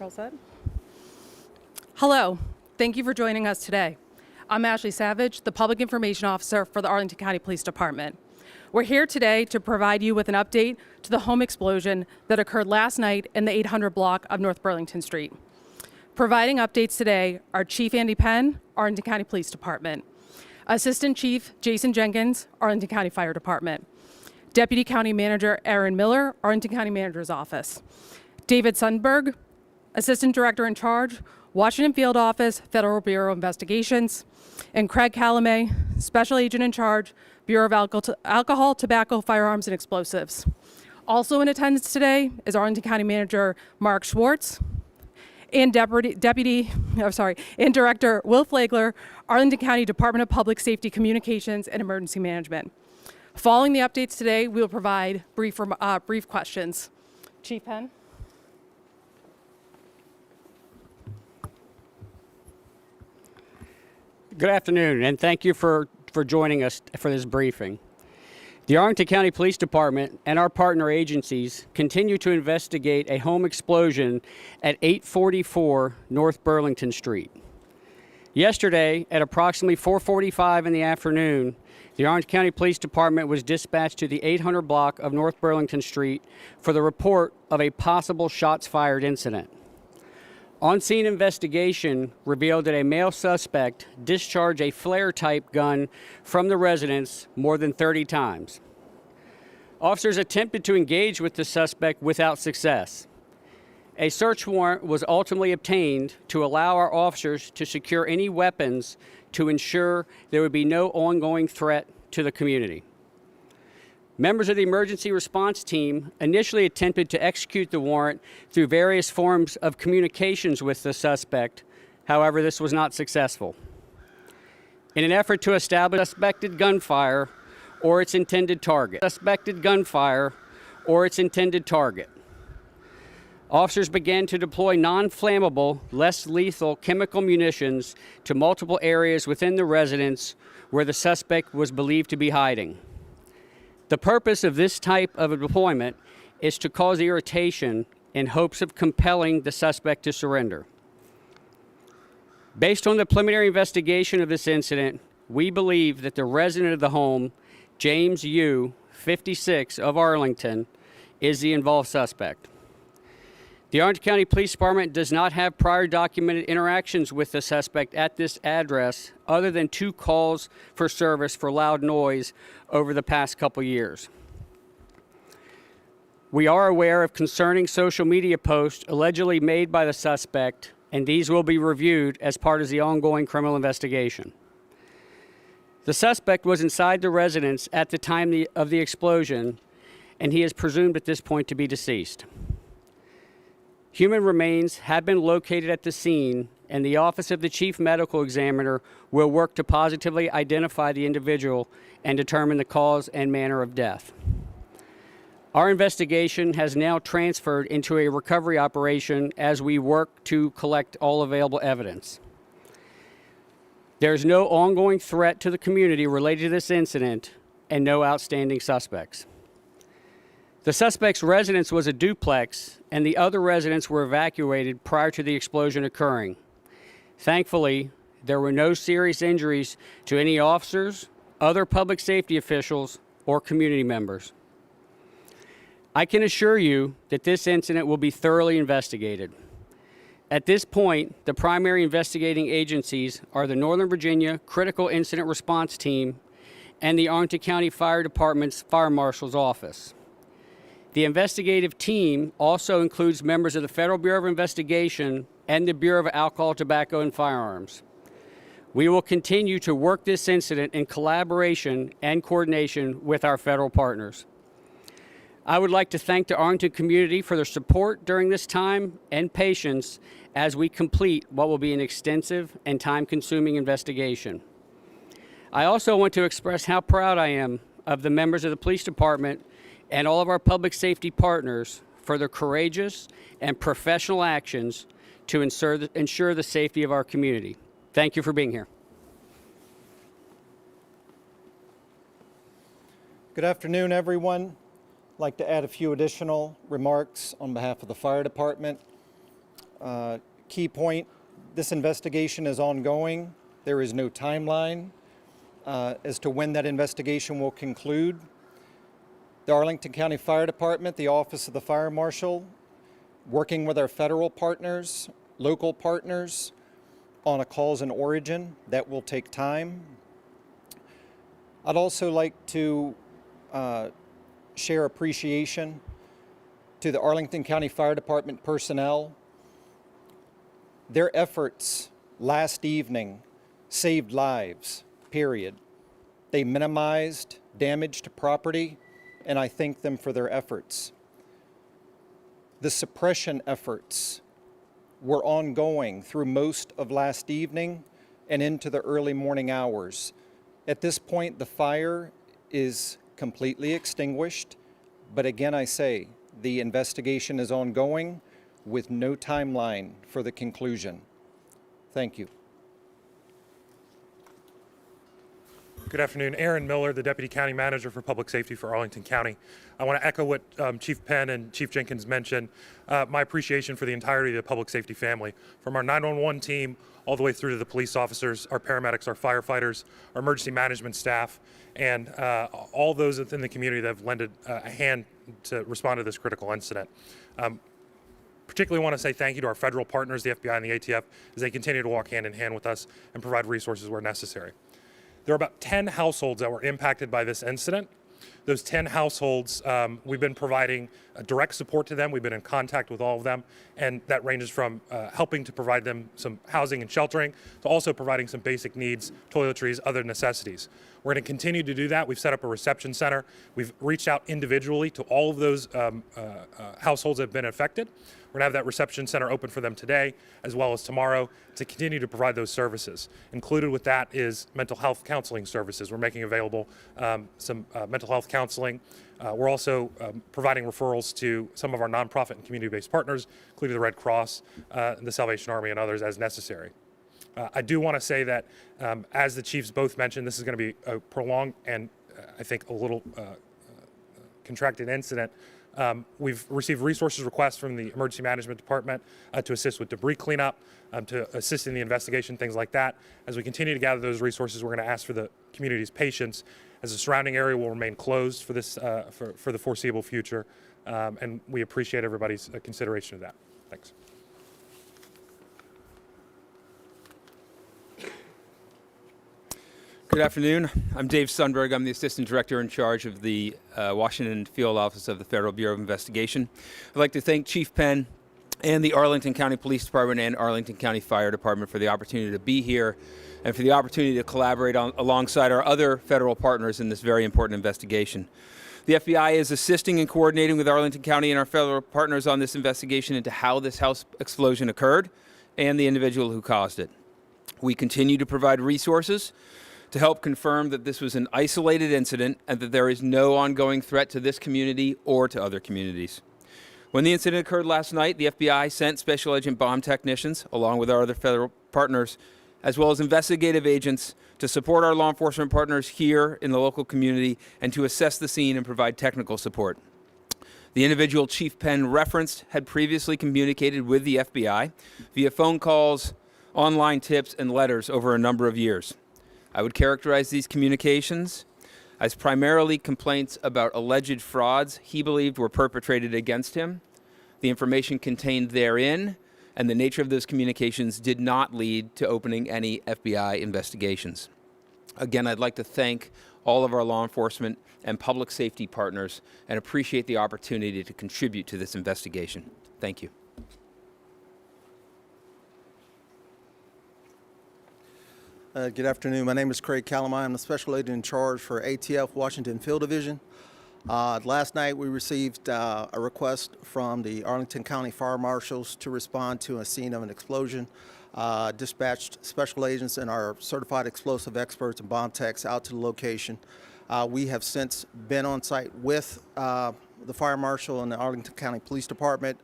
All set? Hello. Thank you for joining us today. I'm Ashley Savage, the Public Information Officer for the Arlington County Police Department. We're here today to provide you with an update to the home explosion that occurred last night in the 800 block of North Burlington Street. Providing updates today are Chief Andy Penn, Arlington County Police Department, Assistant Chief Jason Jenkins, Arlington County Fire Department, Deputy County Manager Aaron Miller, Arlington County Manager's Office, David Sundberg, Assistant Director in Charge, Washington Field Office, Federal Bureau of Investigations, and Craig Calamay, Special Agent in Charge, Bureau of Alcohol, Tobacco, Firearms, and Explosives. Also in attendance today is Arlington County Manager Mark Schwartz and and Director Will Flagler, Arlington County Department of Public Safety Communications and Emergency Management. Following the updates today, we will provide brief questions. Chief Penn. Good afternoon, and thank you for joining us for this briefing. The Arlington County Police Department and our partner agencies continue to investigate a home explosion at 844 North Burlington Street. Yesterday, at approximately 4:45 in the afternoon, the Arlington County Police Department was dispatched to the 800 block of North Burlington Street for the report of a possible shots fired incident. On-scene investigation revealed that a male suspect discharged a flare-type gun from the residence more than 30 times. Officers attempted to engage with the suspect without success. A search warrant was ultimately obtained to allow our officers to secure any weapons to ensure there would be no ongoing threat to the community. Members of the emergency response team initially attempted to execute the warrant through various forms of communications with the suspect. However, this was not successful. In an effort to establish suspected gunfire or its intended target, officers began to deploy non-flammable, less lethal chemical munitions to multiple areas within the residence where the suspect was believed to be hiding. The purpose of this type of a deployment is to cause irritation in hopes of compelling the suspect to surrender. Based on the preliminary investigation of this incident, we believe that the resident of the home, James Yu, 56, of Arlington, is the involved suspect. The Arlington County Police Department does not have prior documented interactions with the suspect at this address other than 2 calls for service for loud noise over the past couple years. We are aware of concerning social media posts allegedly made by the suspect, and these will be reviewed as part of the ongoing criminal investigation. The suspect was inside the residence at the time of the explosion, and he is presumed at this point to be deceased. Human remains have been located at the scene, and the Office of the Chief Medical Examiner will work to positively identify the individual and determine the cause and manner of death. Our investigation has now transferred into a recovery operation as we work to collect all available evidence. There is no ongoing threat to the community related to this incident and no outstanding suspects. The suspect's residence was a duplex, and the other residents were evacuated prior to the explosion occurring. Thankfully, there were no serious injuries to any officers, other public safety officials, or community members. I can assure you that this incident will be thoroughly investigated. At this point, the primary investigating agencies are the Northern Virginia Critical Incident Response Team and the Arlington County Fire Department's Fire Marshal's Office. The investigative team also includes members of the Federal Bureau of Investigation and the Bureau of Alcohol, Tobacco, and Firearms. We will continue to work this incident in collaboration and coordination with our federal partners. I would like to thank the Arlington community for their support during this time and patience as we complete what will be an extensive and time-consuming investigation. I also want to express how proud I am of the members of the police department and all of our public safety partners for their courageous and professional actions to ensure the safety of our community. Thank you for being here. Good afternoon, everyone. I'd like to add a few additional remarks on behalf of the fire department. Key point, this investigation is ongoing. There is no timeline as to when that investigation will conclude. The Arlington County Fire Department, the Office of the Fire Marshal, working with our federal partners, local partners, on a cause and origin. That will take time. I'd also like to share appreciation to the Arlington County Fire Department personnel. Their efforts last evening saved lives, period. They minimized damage to property, and I thank them for their efforts. The suppression efforts were ongoing through most of last evening and into the early morning hours. At this point, the fire is completely extinguished, but again, I say, the investigation is ongoing with no timeline for the conclusion. Thank you. Good afternoon. Aaron Miller, the Deputy County Manager for Public Safety for Arlington County. I want to echo what Chief Penn and Chief Jenkins mentioned, my appreciation for the entirety of the public safety family, from our 911 team all the way through to the police officers, our paramedics, our firefighters, our emergency management staff, and all those within the community that have lended a hand to respond to this critical incident. Particularly want to say thank you to our federal partners, the FBI and the ATF, as they continue to walk hand in hand with us and provide resources where necessary. There are about 10 households that were impacted by this incident. Those 10 households, we've been providing direct support to them. We've been in contact with all of them, and that ranges from helping to provide them some housing and sheltering to also providing some basic needs, toiletries, other necessities. We're going to continue to do that. We've set up a reception center. We've reached out individually to all of those households that have been affected. We're going to have that reception center open for them today as well as tomorrow to continue to provide those services. Included with that is mental health counseling services. We're making available some mental health counseling. We're also providing referrals to some of our nonprofit and community-based partners, including the Red Cross, the Salvation Army, and others as necessary. I do want to say that, as the chiefs both mentioned, this is going to be a prolonged and I think a little contracted incident. We've received resources requests from the Emergency Management Department to assist with debris cleanup, to assist in the investigation, things like that. As we continue to gather those resources, we're going to ask for the community's patience, as the surrounding area will remain closed for this for the foreseeable future, and we appreciate everybody's consideration of that. Thanks. Good afternoon. I'm Dave Sundberg. I'm the Assistant Director in charge of the Washington Field Office of the Federal Bureau of Investigation. I'd like to thank Chief Penn and the Arlington County Police Department and Arlington County Fire Department for the opportunity to be here and for the opportunity to collaborate alongside our other federal partners in this very important investigation. The FBI is assisting and coordinating with Arlington County and our federal partners on this investigation into how this house explosion occurred and the individual who caused it. We continue to provide resources to help confirm that this was an isolated incident and that there is no ongoing threat to this community or to other communities. When the incident occurred last night, the FBI sent Special Agent bomb technicians, along with our other federal partners, as well as investigative agents, to support our law enforcement partners here in the local community and to assess the scene and provide technical support. The individual Chief Penn referenced had previously communicated with the FBI via phone calls, online tips, and letters over a number of years. I would characterize these communications as primarily complaints about alleged frauds he believed were perpetrated against him. The information contained therein and the nature of those communications did not lead to opening any FBI investigations. Again, I'd like to thank all of our law enforcement and public safety partners and appreciate the opportunity to contribute to this investigation. Thank you. Good afternoon. My name is Craig Calamai. I'm the Special Agent in charge for ATF Washington Field Division. Last night we received a request from the Arlington County Fire Marshals to respond to a scene of an explosion. Dispatched special agents and our certified explosive experts and bomb techs out to the location. We have since been on site with the Fire Marshal and the Arlington County Police Department.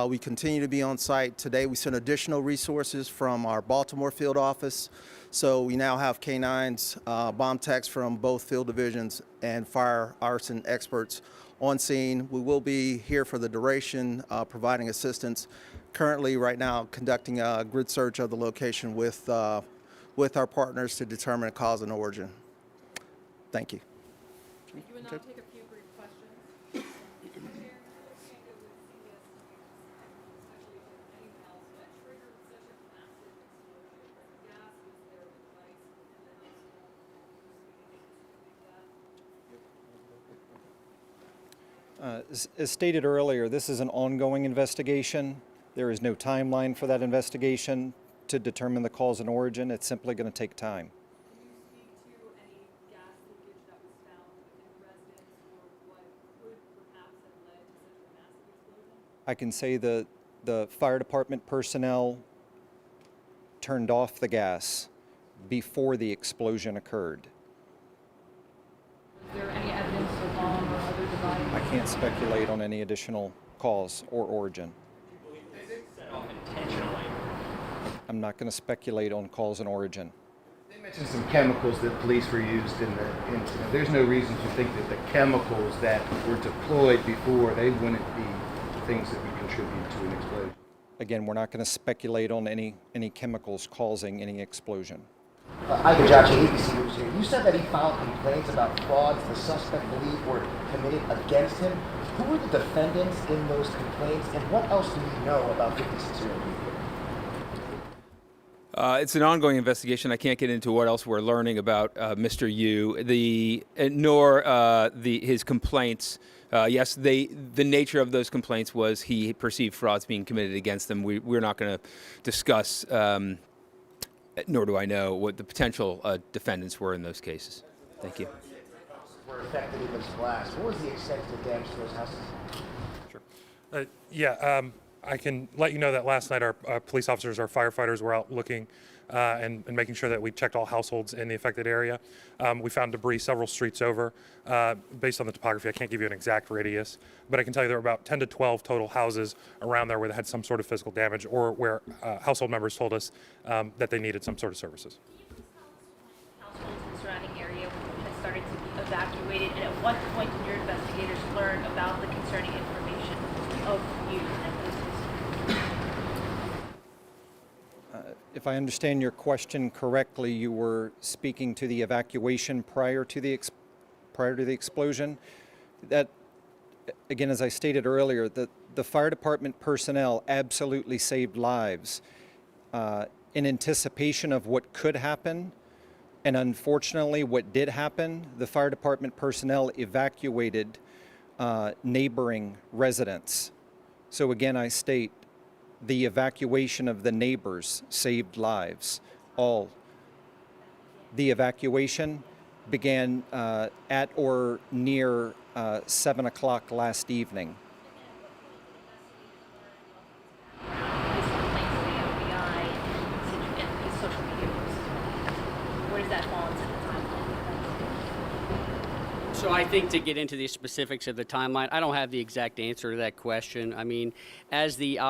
We continue to be on site. Today we sent additional resources from our Baltimore field office So we now have canines, bomb techs from both field divisions and fire arson experts on scene. We will be here for the duration, providing assistance. Currently, right now, conducting a grid search of the location with our partners to determine a cause and origin. Thank you. You will now take a few brief questions. As stated earlier, this is an ongoing investigation. There is no timeline for that investigation to determine the cause and origin. It's simply going to take time. Can you speak to any gas leakage that was found within the residence or what could perhaps have led to such a massive explosion? I can say the fire department personnel turned off the gas before the explosion occurred. Was there any evidence of bomb or other device? I can't speculate on any additional cause or origin. I'm not going to speculate on cause and origin. They mentioned some chemicals that police were used in the incident. There's no reason to think that the chemicals that were deployed before, they wouldn't be things that would contribute to an explosion. Again, we're not going to speculate on any chemicals causing any explosion. Evacuation, ABC News here. You said that he filed complaints about frauds the suspect believed were committed against him. Who were the defendants in those complaints, and what else do we know about 56-year-old Yu? It's an ongoing investigation. I can't get into what else we're learning about Mr. Yu, his complaints. Yes, the nature of those complaints was he perceived frauds being committed against him. We're not going to discuss, nor do I know, what the potential defendants were in those cases. Thank you. Were affected in this blast. What was the extent of the damage to those houses? Sure. I can let you know that last night our police officers, our firefighters were out looking and making sure that we checked all households in the affected area. We found debris several streets over. Based on the topography, I can't give you an exact radius, but I can tell you there were about 10 to 12 total houses around there where they had some sort of physical damage or where household members told us that they needed some sort of services. Households in the surrounding area had started to be evacuated, and at what point did your investigators learn about the concerning information of you and this? If I understand your question correctly, you were speaking to the evacuation prior to the explosion. That, again, as I stated earlier, the fire department personnel absolutely saved lives in anticipation of what could happen. And unfortunately, what did happen, the fire department personnel evacuated neighboring residents. So again, I state, the evacuation of the neighbors saved lives, all. The evacuation began at or near 7 o'clock last evening. His complaints to the FBI and his social media posts. Where does that fall into the timeline? So I think to get into the specifics of the timeline, I don't have the exact answer to that question. I mean, as the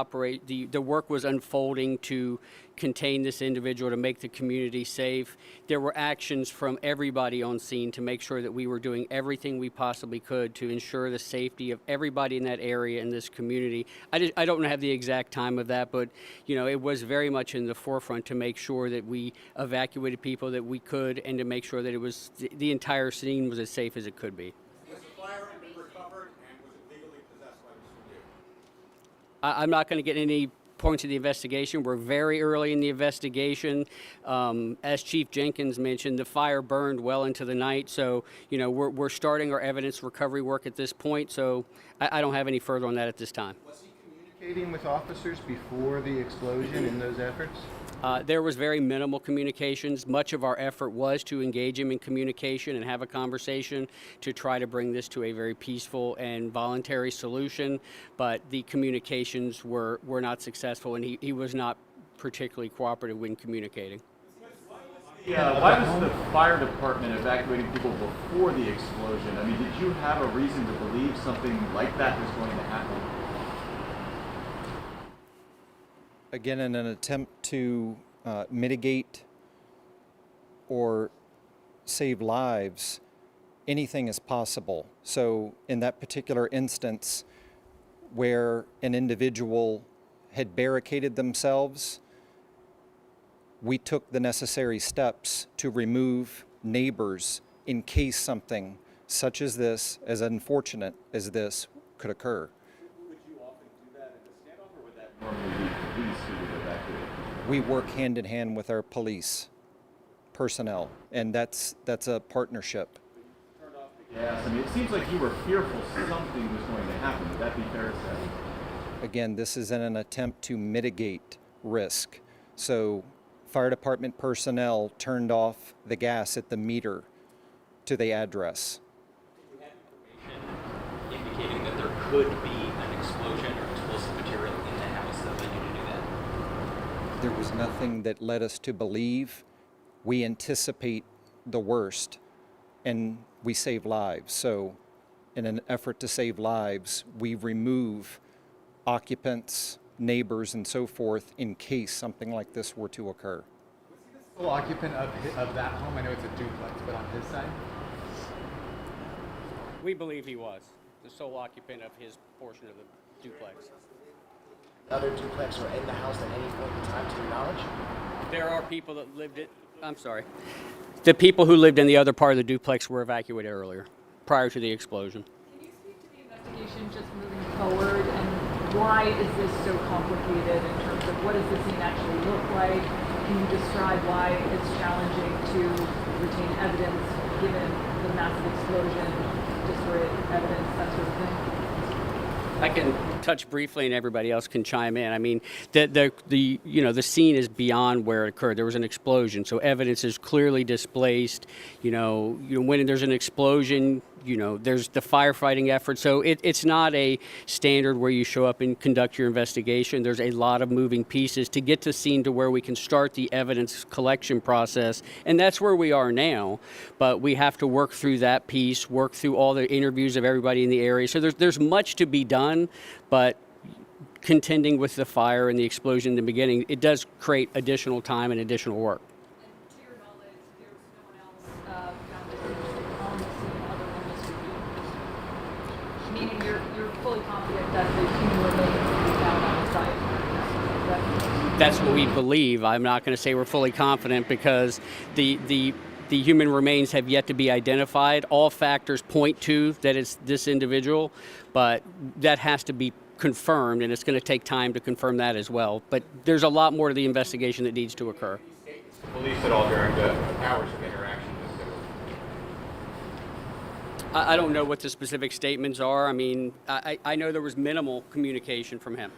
work was unfolding to contain this individual, to make the community safe, there were actions from everybody on scene to make sure that we were doing everything we possibly could to ensure the safety of everybody in that area in this community. I don't have the exact time of that, but you know, it was very much in the forefront to make sure that we evacuated people that we could, and to make sure that it was the entire scene was as safe as it could be. Was the firearm recovered and was it legally possessed by Mr. Yu? I'm not going to get any points of the investigation. We're very early in the investigation. As Chief Jenkins mentioned, the fire burned well into the night, so you know we're starting our evidence recovery work at this point. So I don't have any further on that at this time. Was he communicating with officers before the explosion in those efforts? There was very minimal communications. Much of our effort was to engage him in communication and have a conversation to try to bring this to a very peaceful and voluntary solution, but the communications were not successful, and he was not particularly cooperative when communicating. Yeah, why was the fire department evacuating people before the explosion? I mean, did you have a reason to believe something like that was going to happen? Again, in an attempt to mitigate or save lives, anything is possible. So in that particular instance where an individual had barricaded themselves, we took the necessary steps to remove neighbors in case something such as this, as unfortunate as this, could occur. Would you often do that in a standoff, or would that normally be police who would evacuate? We work hand in hand with our police personnel, and that's a partnership. Turned off the gas. I mean, it seems like you were fearful something was going to happen. Would that be fair to say? Again, this is in an attempt to mitigate risk. So fire department personnel turned off the gas at the meter to the address. Did you have information indicating that there could be an explosion or explosive material in the house that led you to do that? There was nothing that led us to believe. We anticipate the worst, and we save lives. So in an effort to save lives, we remove occupants, neighbors, and so forth in case something like this were to occur. Was he the sole occupant of that home? I know it's a duplex, but on his side? We believe he was the sole occupant of his portion of the duplex. Other duplex or in the house at any point in time, to your knowledge? There are people that lived it. I'm sorry. The people who lived in the other part of the duplex were evacuated earlier, prior to the explosion. Can you speak to the investigation just moving forward, and why is this so complicated in terms of what does the scene actually look like? Can you describe why it's challenging to retain evidence given the massive explosion, disparate evidence, that sort of thing? I can touch briefly, and everybody else can chime in. I mean, the scene is beyond where it occurred. There was an explosion, so evidence is clearly displaced. When there's an explosion, there's the firefighting effort. So it's not a standard where you show up and conduct your investigation. There's a lot of moving pieces to get the scene to where we can start the evidence collection process, and that's where we are now. But we have to work through that piece, work through all the interviews of everybody in the area. So there's much to be done, but contending with the fire and the explosion in the beginning, it does create additional time and additional work. And to your knowledge, there was no one else found disinterested on the scene other than Mr. Meaning you're fully confident that the human remains will be found on the site. Correct? That's what we believe. I'm not going to say we're fully confident because the human remains have yet to be identified. All factors point to that it's this individual, but that has to be confirmed, and it's going to take time to confirm that as well. But there's a lot more to the investigation that needs to occur. Police at all during the hours of interaction with them? I don't know what the specific statements are. I mean, I know there was minimal communication from him.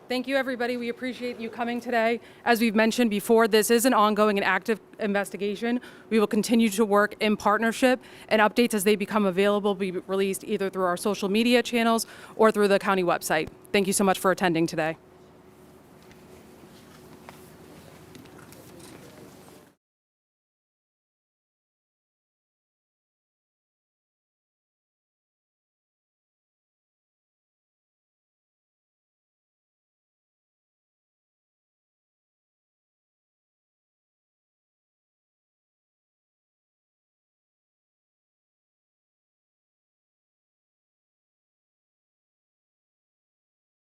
Thank you, everybody. We appreciate you coming today. As we've mentioned before, this is an ongoing and active investigation. We will continue to work in partnership, and updates as they become available will be released either through our social media channels or through the county website. Thank you so much for attending today.